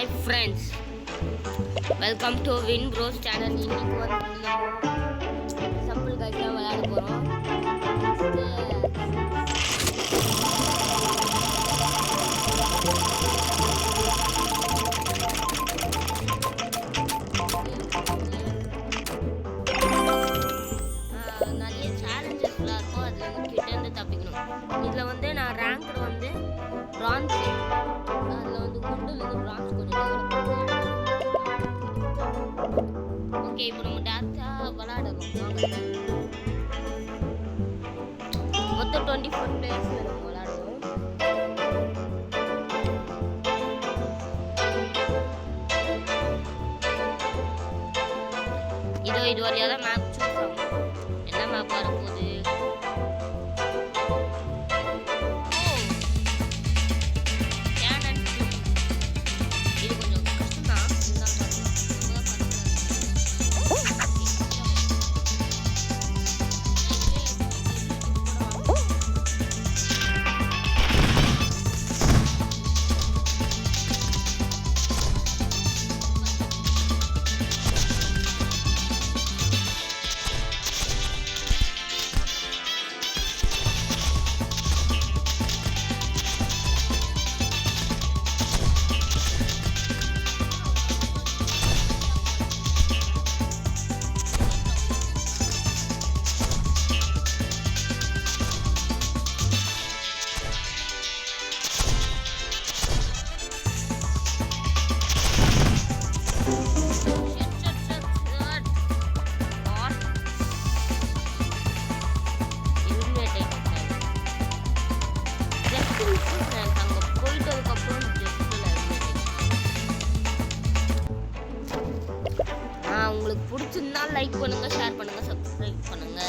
Hi friends, welcome to Win Bros channel. இன்னைக்கு வந்து சம்பிள் guys தான் விளையாட போகிறோம். நிறைய சேலஞ்சஸ்லாம் இருக்கும், அதில் வந்து கிட்டேருந்து தப்பிக்கணும். இதில் வந்து நான் ரேங்க் வந்து பிரான்ஸ், அதில் வந்து குண்டுலேருந்து பிரான்ஸ் கொஞ்சம். ஓகே, இப்போ நம்ம டேரக்டாக விளையாடணும். மொத்தம் 24 பிளேயர்ஸில் நம்ம விளையாடுவோம். இது வரையாக தான் மேப் சூஸ் ஆகும். என்ன மேப் வரப்போகுது? உங்களுக்கு பிடிச்சிருந்தா லைக் பண்ணுங்க, ஷேர் பண்ணுங்க, சப்ஸ்கிரைப் பண்ணுங்க.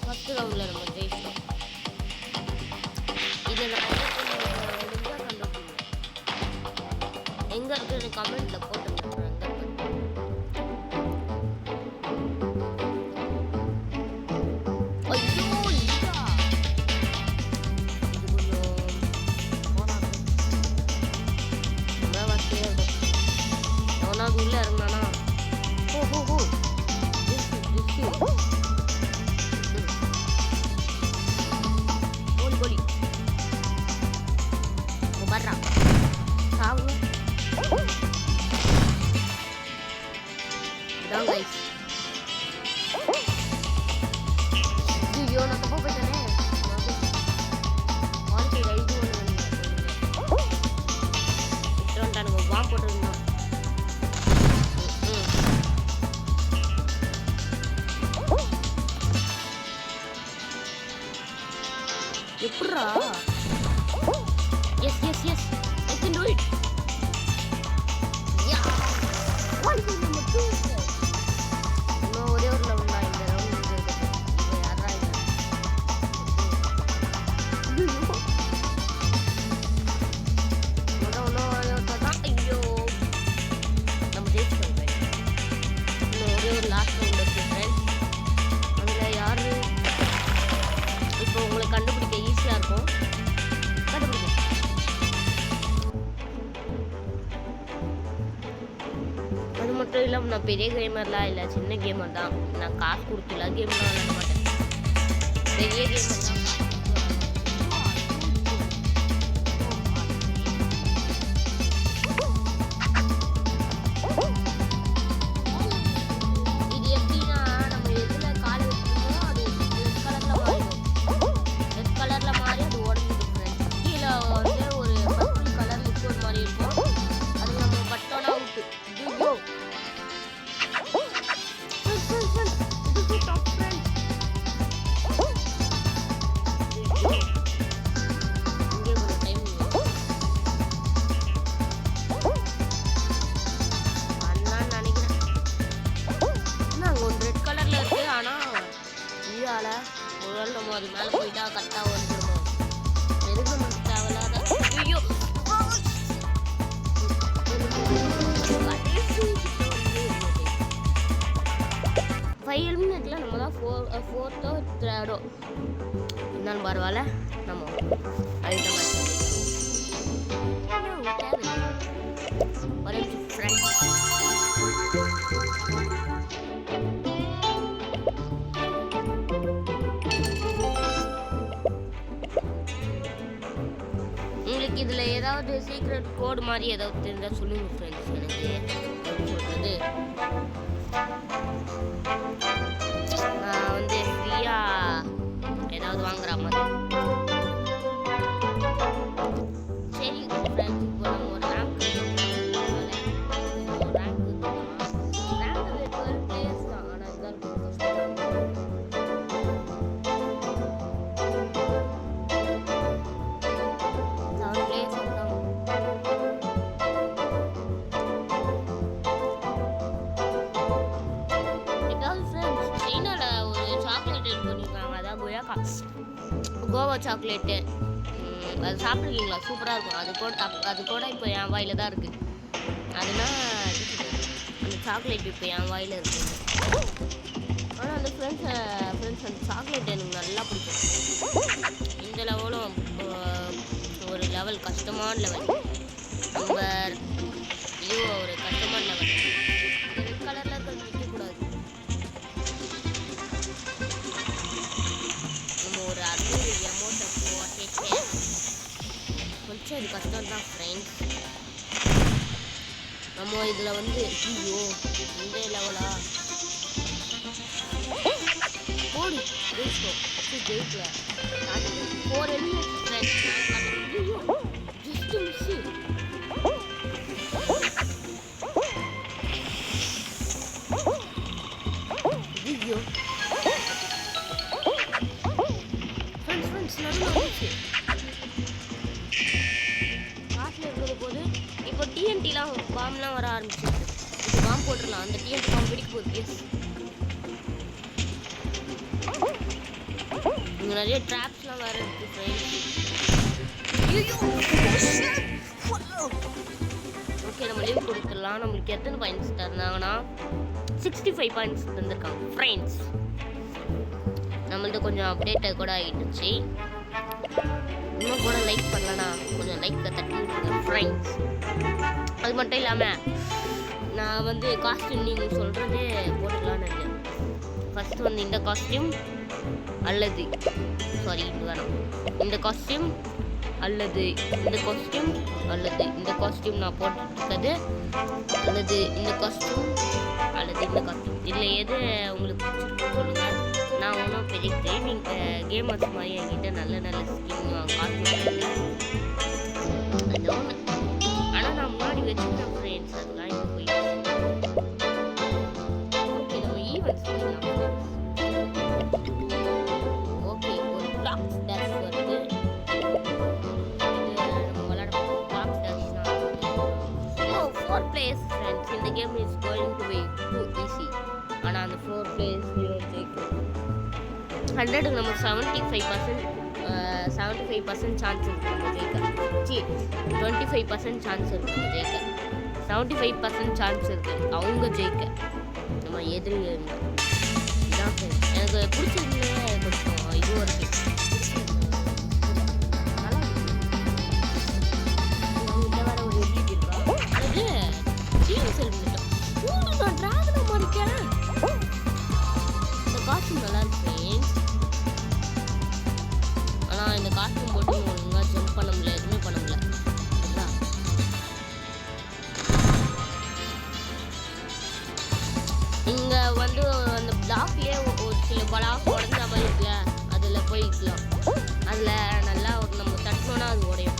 ஃபர்ஸ்ட் ரவுண்டில் நம்ம ஜெயிச்சோம். இதை நான் எங்கே இருக்குன்னு கமெண்ட்டில் போட்டு உள்ள இருந்தானா சாவு எப்படிரா? Yes yes yes I can do it. யா இன்னும் ஒரே ஒரு லெவல் தான் இந்த ரவுண்ட் இருக்கு. இப்போ யாரா இல்லை ஐயோ நம்ம ஜெயிச்சிட்டோம். இன்னும் ஒரே ஒரு லாஸ்ட் ரவுண்ட் இருக்கு ஃப்ரெண்ட்ஸ். அதில் யாரு இப்போ உங்களுக்கு கண்டுபிடிக்க ஈஸியாக இருக்கும். கண்டுபிடிக்க அது மட்டும் இல்லாமல் நான் பெரிய கேமர்லாம் இல்லை, சின்ன கேமர் தான். நான் காசு கொடுத்துலாம் கேம்லாம் விளையாட மாட்டேன். பெரிய கேமர் தான். இது எப்படின்னா நம்ம எதில் காலை வைக்கணுமோ அது ரெட் கலரில் மாறிடும். ரெட் கலரில் மாறி அது உடஞ்சிடும். கீழே வந்து ஒரு பர்பிள் கலர் லிக்விட் மாதிரி இருக்கும். அது நம்ம பட்டோட அவுட்டு. நம்ம அது மேலே போயிட்டா கரெக்டாக வந்துடும். எதுக்கு நமக்கு தேவையில்லாத ஐயோ 5 எலிமினேட்ல நம்ம தான் ஃபோர்த்தோ தேர்டோ இருந்தாலும் பரவாயில்ல. நம்ம அடுத்த மேட்ச் ஒரு ஃப்ரெண்ட் உங்களுக்கு இதில் ஏதாவது சீக்ரெட் கோடு மாதிரி ஏதாவது தெரிஞ்சால் சொல்லுங்க ஃப்ரெண்ட்ஸ். எனக்கு எப்படி சொல்கிறது, நான் வந்து ஃப்ரீயாக ஏதாவது வாங்குற மாதிரி. சரி ஃப்ரெண்ட்ஸ், இப்போ நம்ம ஒரு ரேங்க் பிளேயர்ஸ் தான். ஆனால் இதுதான் கோவா சாக்லேட்டு. அது சாப்பிட்ருக்கீங்களா? சூப்பராக இருக்கும். அது கூட இப்போ என் வாயில் தான் இருக்குது. அதனால் அந்த சாக்லேட் இப்போ என் வாயில் இருக்குது. ஆனால் அந்த ஃப்ரெண்ட்ஸ் அந்த சாக்லேட் எனக்கு நல்லா பிடிக்கும். இந்த லெவலும் ஒரு லெவல் கஷ்டமான லெவல். நம்பர் இது ஒரு கஷ்டமான லெவல். ரெட் கலரில் இருக்கிறது நிற்கக்கூடாது. ஒரு 60 அமௌண்ட்டை போட்டுட்டு கொஞ்சம் இது கஷ்டம் தான் ஃப்ரெண்ட்ஸ். நம்ம இதில் வந்து ஐயோ இந்த லெவலா போடு ஜெயிச்சோம். ஜெயிக்கல 4 எலிமினேட் ஃப்ரெண்ட்ஸ். ஐயோ ஜஸ்ட் மிஸ்ஸு. ஐயோ காட்டில் இருக்கிறது போது இப்போ டிஎன்டிலாம் பாம்லாம் வர ஆரம்பிச்சிருக்கு. இப்போ பாம் போட்டுடலாம். அந்த டிஎன்டி பாம் வெடிக்க போகுது. எஸ், இங்கே நிறைய ட்ராப்ஸ்லாம் வேறு இருக்குது ஃப்ரெண்ட்ஸ். ஓகே, நம்ம லீவ் கொடுத்துடலாம். நம்மளுக்கு எத்தனை பாயிண்ட்ஸ் தந்தாங்கன்னா 65 பாயிண்ட்ஸ் தந்திருக்காங்க ஃப்ரெண்ட்ஸ். நம்மள்ட்ட கொஞ்சம் அப்டேட்டை கூட ஆகிடுச்சு. இன்னும் கூட லைக் பண்ணலன்னா கொஞ்சம் லைக்கை தட்டி விட்டுருங்க ஃப்ரெண்ட்ஸ். அது மட்டும் இல்லாமல் நான் வந்து காஸ்டியூம் நீங்கள் சொல்கிறதே போட்டுக்கலான்னு இருக்கேன். ஃபஸ்ட்டு வந்து இந்த காஸ்டியூம் அல்லது சாரி இது வேணாம். இந்த காஸ்டியூம் அல்லது இந்த காஸ்டியூம் அல்லது இந்த காஸ்டியூம் நான் போட்டுருக்கிறது அல்லது இந்த காஸ்டியூம் அல்லது இந்த காஸ்டியூம். இதில் எது உங்களுக்கு பிடிச்சிருக்குன்னு சொல்லுங்கள். நான் ஒன்றும் பெரிய கேமர்ஸ் மாதிரி என்கிட்ட நல்ல நல்ல ஸ்கின் காஸ்டியூம் அது ஒன்று. ஆனால் நான் முன்னாடி வச்சுருக்கேன் ஃப்ரெண்ட்ஸ். அதெல்லாம் இப்போ போயிட்டு ஓகே நம்ம ஈவெண்ட்ஸ் போயிடலாம். ஓகே, ஒரு பிளாக் டேஷ் வருது. 100க்கு நம்ம 75% சான்ஸ் இருக்கு நம்ம ஜெயிக்க. 25% சான்ஸ் இருக்கு நம்ம ஜெயிக்க. 75% சான்ஸ் இருக்கு அவங்க ஜெயிக்க. நம்ம எதிரி இதான் எனக்கு பிடிச்சதுல கொஞ்சம் இதுவும் இருக்கு. நல்லா இருக்கு. ஆனா இந்த காஸ்டியூம் போட்டு ஒழுங்கா ஜம்ப் பண்ண முடியல, எதுவுமே பண்ண முடியல. இங்க வந்து அந்த பிளாக்லயே ஒரு சில பிளாக் உடஞ்ச மாதிரி இருக்குல்ல, அதுல போய்க்கலாம். அதுல நல்லா நம்ம தட்டணும்னா அது உடையும்.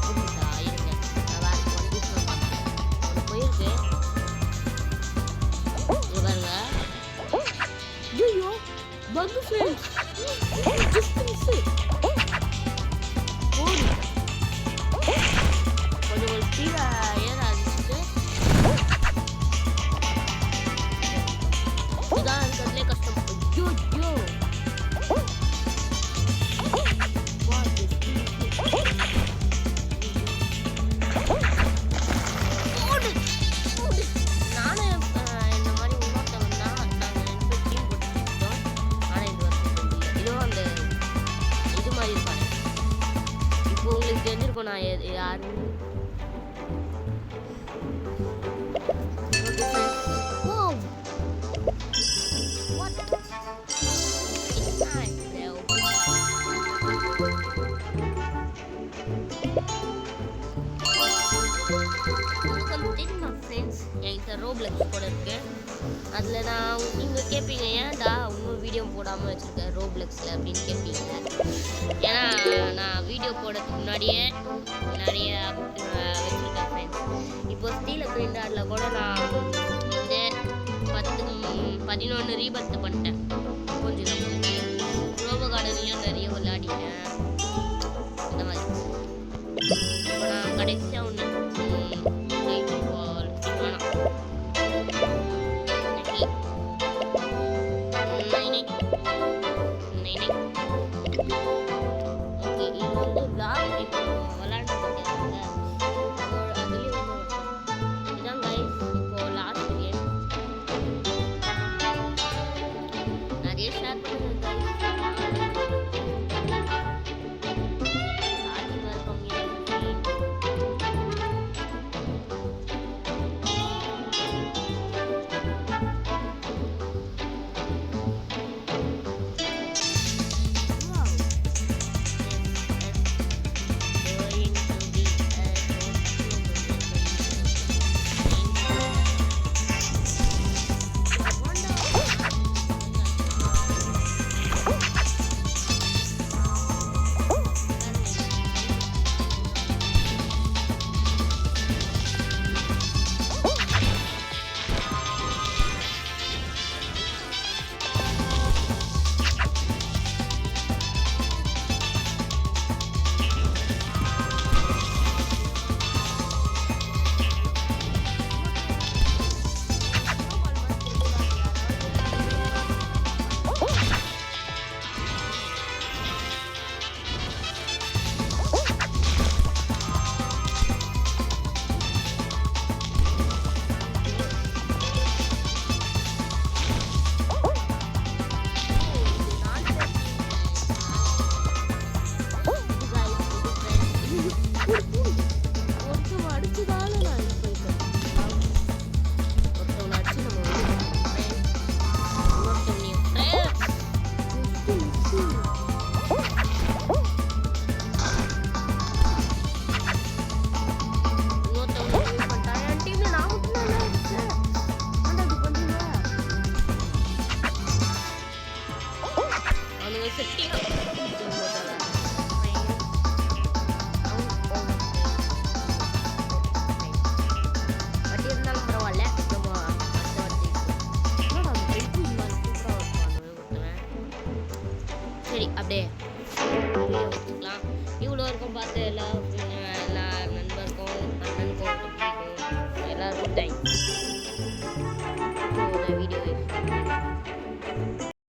புரியுதா? இருங்க நான் வேற கண்டிஷன் பார்க்குறேன். போயிருக்கு பாருங்க. ஐயோ பக் ஃப்ரெண்ட்ஸ் ஜஸ்ட் மிஸ். கொஞ்சம் ஸ்பீடா ஏற ஆரம்பிச்சுட்டு இதான் இருக்கிறதுலே கஷ்டம். ஐயோ ஐயோ தெரிஞ்சிருக்கும் நான் யாரு. என்கிட்ட ரோப்ளெக்ஸ் கூட இருக்கு. அதில் நான் நீங்கள் கேட்பீங்க ஏன்டா இன்னும் வீடியோ போடாமல் வச்சுருக்கேன் ரோப்ளெக்ஸில் அப்படின்னு கேட்பீங்க. ஏன்னா நான் வீடியோ போடுறதுக்கு முன்னாடியே நிறைய வச்சுருக்கேன் ஃப்ரெண்ட்ஸ். இப்போ ஸ்டீல் கிரைண்டரில் கூட நான் இந்த 11 ரீபர்த் பண்ணிட்டேன். கொஞ்சம் ரோபோ கார்டன்லையும் நிறைய விளையாடிட்டேன். இந்த மாதிரி இப்போ நான் கடைசியாக ஒன்று அப்படியே வச்சுக்கலாம். இவ்வளோ இருக்கும் பார்த்து எல்லா நண்பருக்கும் அண்ணனுக்கும் எல்லாருக்கும் தேங்க்ஸ்.